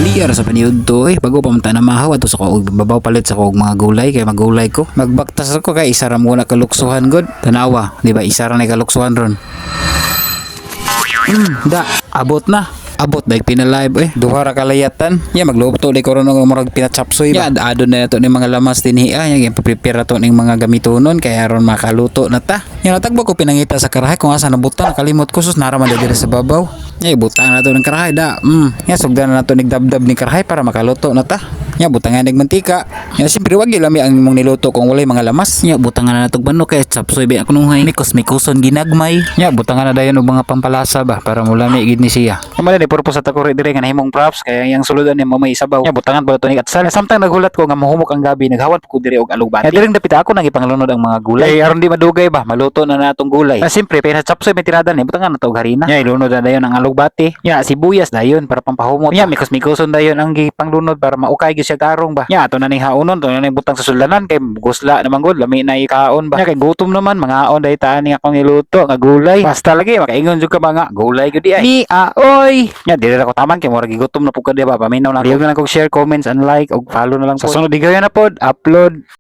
Clear sa paniud to bago pa man ta na mahaw ato sa ko babaw palit sa ko mga gulay kay magulay ko. Magbaktas ako kay isa ra muna kaluksuhan god. Tanawa, di ba isa ra na kaluksuhan ron. Da, abot na. Abot dahil pinalive duha ra kalayatan. Ya magluto di ko ron ng murag pinachapsoy ba. Ya adon na nato ning mga lamas dinhiya. Ya prepare to ning mga gamitonon kay aron makaluto na ta. Ya natagbo ko pinangita sa karahay kung asa nabutan nakalimot ko sus naraman diri sa babaw. Ya butang na to ng karahay da. Ya sugdan na to nig dabdab ni karahay para makaluto na ta. Ya butangan nig mantika. Ya siyempre wag lami ang imong niluto kung walay mga lamas. Ya butangan na natog manok kay chapsoy ba kuno hay mikos-mikoson ginagmay. Ya butangan na dayon og mga pampalasa ba para mulami gid ni siya. Kamala ni purpose sa takuri dire nga nahimong props kaya yang suludan ni mamay sabaw. Ya butangan ba to ni atsal. Samtang naghulat ko nga mahumok ang gabi naghawat ko dire og alugbati. Ya direng dapit ako nang ipanglunod ang mga gulay. Kay aron di madugay ba maluto na natong gulay. Ya siyempre pera chapsoy may tiradan ni butangan na to harina. Ya ilunod na dayon ang alugbati. Ya sibuyas dayon para pampahumot. Ya mikos-mikoson dayon ang gipanglunod para maukay gyud siya tarong ba. Ya ato na ning haunon to na ning butang sa sulanan kay gusla naman gud lami na ikaon ba. Ya kay gutom naman mga aon dahi taan ning akong niluto nga gulay. Basta lagi makaingon jud ka mga gulay gud di ay. Ni aoy. Ya dire ra ko taman kay murag gutom na pud ka di ba paminaw na. Diyog na lang kog share, comments and like og follow na lang po. Sa sunod digayon na pod upload.